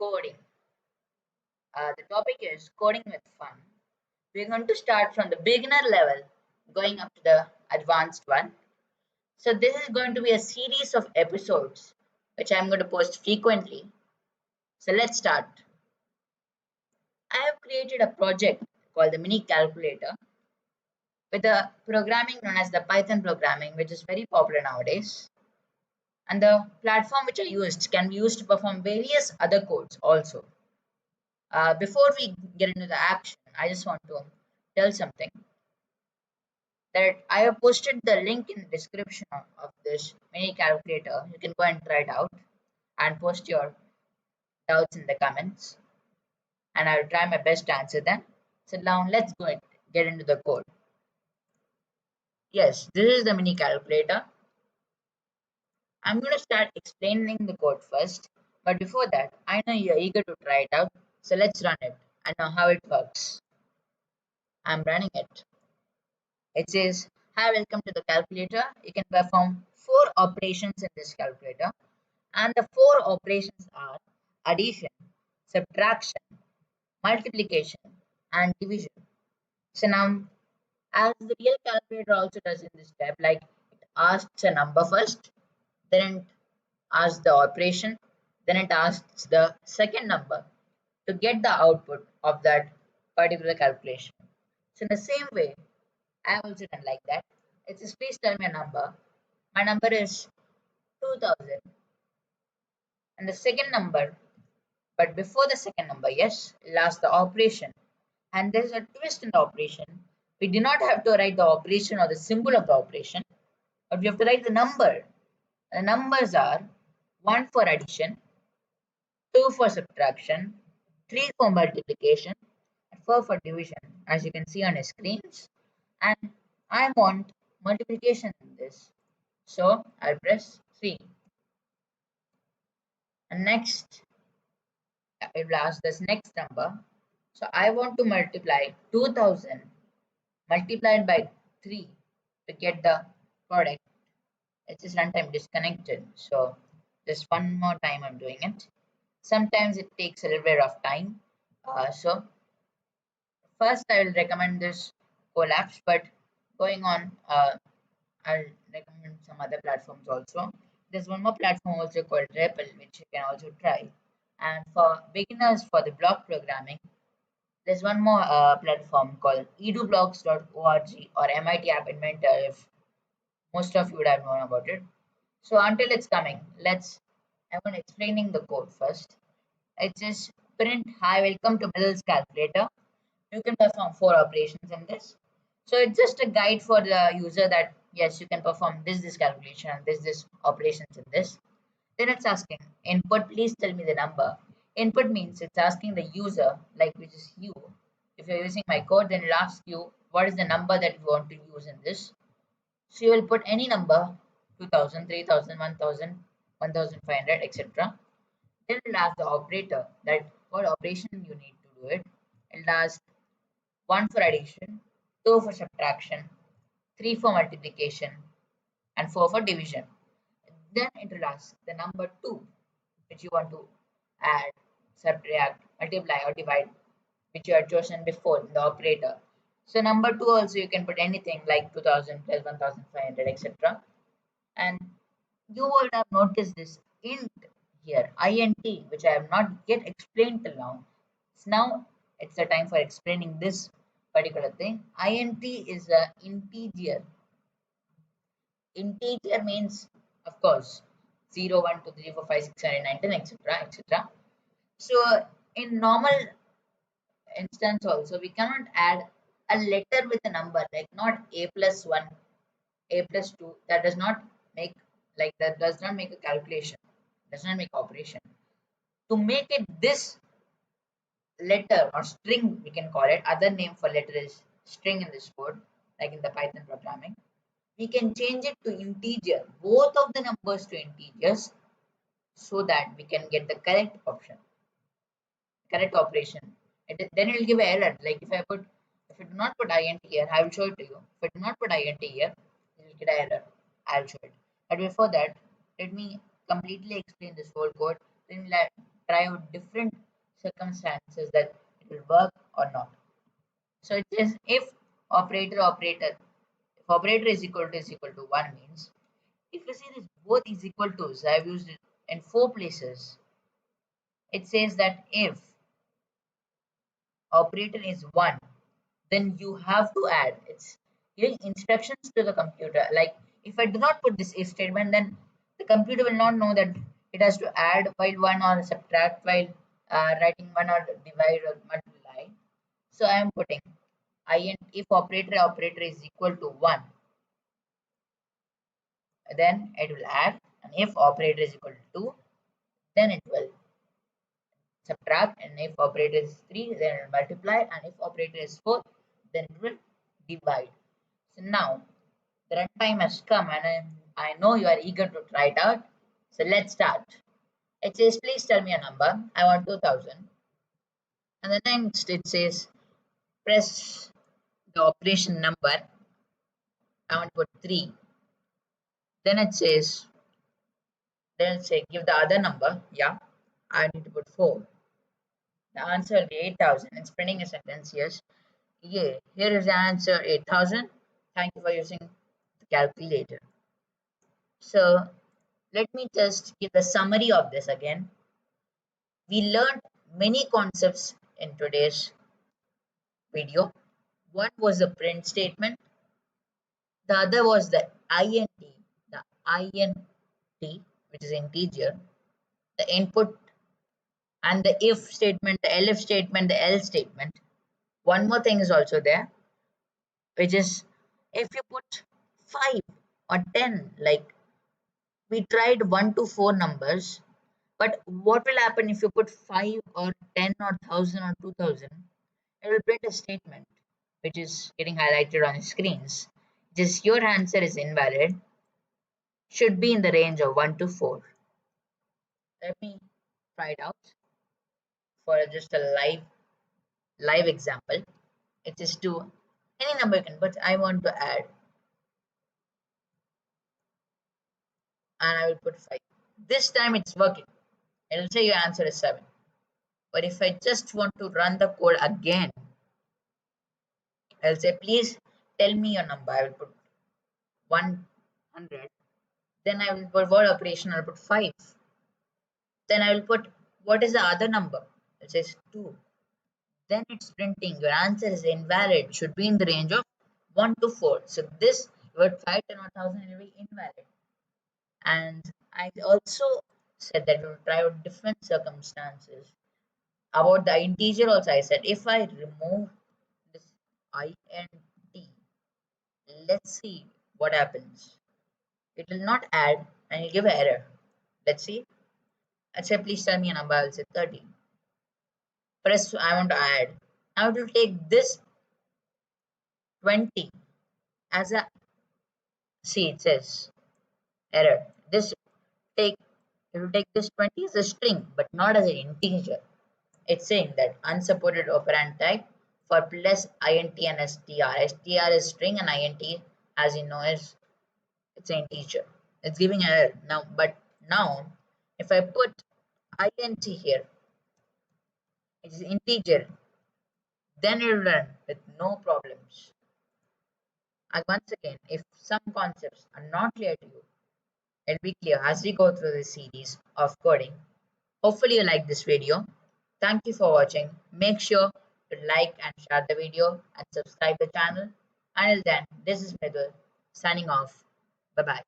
coding. The topic is coding with fun. We're going to start from the beginner level, going up to the advanced one. So, this is going to be a series of episodes which I'm going to post frequently. So, let's start. I have created a project called the Mini Calculator with the programming known as the Python programming, which is very popular nowadays. And the platform which I used can be used to perform various other codes also. Before we get into the action, I just want to tell something that I have posted the link in the description of this mini calculator. You can go and try it out and post your doubts in the comments, and I'll try my best to answer them. So now let's go and get into the code. Yes, this is the mini calculator. I'm going to start explaining the code first, but before that, I know you're eager to try it out, so let's run it and know how it works. I'm running it. It says, hi, welcome to the calculator. You can perform 4 operations in this calculator. And the 4 operations are addition, subtraction, multiplication, and division. So now, as the real calculator also does in this step, like it asks a number first, then it asks the operation, then it asks the second number to get the output of that particular calculation. So in the same way, I have also done like that. It says, please tell me a number. My number is 2000. And the second number, but before the second number, yes, last the operation. And there's a twist in the operation. We do not have to write the operation or the symbol of the operation, but we have to write the number. The numbers are 1 for addition, 2 for subtraction, 3 for multiplication, and 4 for division, as you can see on your screens. And I want multiplication in this. So I'll press 3. And next, it will ask this next number. So I want to multiply 2000 multiplied by 3 to get the product. It is runtime disconnected. So just one more time I'm doing it. Sometimes it takes a little bit of time. So first I will recommend this Collapse, but going on, I'll recommend some other platforms also. There's one more platform also called REPL, which you can also try. And for beginners for the block programming, there's one more platform called edublocks.org or MIT App Inventor, if most of you would have known about it. So until it's coming, I'm going to explaining the code first. It says print hi, welcome to Mills calculator. You can perform 4 operations in this. So it's just a guide for the user that yes, you can perform this calculation and this operations in this. Then it's asking input, please tell me the number. Input means it's asking the user, like which is you. If you're using my code, then it'll ask you what is the number that you want to use in this. So you will put any number, 2000, 3000, 1000, 1500, etc. Then it'll ask the operator that what operation you need to do it. It'll ask 1 for addition, 2 for subtraction, 3 for multiplication, and 4 for division. Then it will ask the number 2, which you want to add, subtract, multiply, or divide, which you had chosen before in the operator. So number 2 also you can put anything like 2000 plus 1500, etc. And you would have noticed this int here, int, which I have not yet explained till now. So now it's the time for explaining this particular thing. Int is an integer. Integer means, of course, 0, 1, 2, 3, 4, 5, 6, 7, 8, 9, 10, etc. etc. So in normal instance also, we cannot add a letter with a number, like not a plus 1, a plus 2. That does not make, like that does not make a calculation, does not make operation. To make it this letter or string, we can call it, other name for letter is string in this code, like in the Python programming. We can change it to integer, both of the numbers to integers, so that we can get the correct option, correct operation. Then it will give an error. Like if I do not put int here, I will show it to you. If I do not put int here, it will get an error. I'll show it. But before that, let me completely explain this whole code. Then we'll try out different circumstances that it will work or not. So it says if operator is equal to 1 means if you see this both is equal to, so I've used it in 4 places. It says that if operator is 1, then you have to add. It's giving instructions to the computer. Like if I do not put this if statement, then the computer will not know that it has to add while 1 or subtract while writing 1 or divide or multiply. So I am putting int if operator is equal to 1, then it will add, and if operator is equal to 2, then it will subtract, and if operator is 3, then it will multiply, and if operator is 4, then it will divide. So now the runtime has come, and I know you are eager to try it out. So let's start. It says please tell me a number. I want 2000, and then it says press the operation number. I want to put 3. Then it says, then it say give the other number. Yeah, I need to put 4. The answer will be 8000. It's printing a sentence. Yes. Yeah, here is the answer 8000. Thank you for using the calculator. So let me just give the summary of this again. We learned many concepts in today's video. One was the print statement, the other was the int, which is integer, the input, and the if statement, the elif statement, the else statement. One more thing is also there, which is if you put 5 or 10, like we tried 1 to 4 numbers, but what will happen if you put 5 or 10 or 1000 or 2000? It will print a statement which is getting highlighted on the screens. Just your answer is invalid, should be in the range of 1 to 4. Let me try it out for just a live example. It is to any number you can, but I want to add, and I will put 5. This time it's working. It will say your answer is 7. But if I just want to run the code again, I'll say please tell me your number. I will put 100. Then I will put word operation. I'll put 5. Then I will put what is the other number. It says 2. Then it's printing your answer is invalid. Should be in the range of 1 to 4. So this word 5, 10 or 1000 will be invalid. And I also said that we will try out different circumstances. About the integer also I said if I remove this int, let's see what happens. It will not add and it will give an error. Let's see. Let's say please tell me a number. I'll say 30. Press I want to add. Now it will take this 20 as a, see it says error. This take it will take this 20 as a string but not as an integer. It's saying that unsupported operand type for plus int and str. Str is string and int, as you know, is it's an integer. It's giving an error now. But now if I put int here, it is integer, then it will run with no problems. And once again, if some concepts are not clear to you, it'll be clear as we go through this series of coding. Hopefully you like this video. Thank you for watching. Make sure to like and share the video and subscribe the channel. Until then, this is Mridul signing off. Bye bye.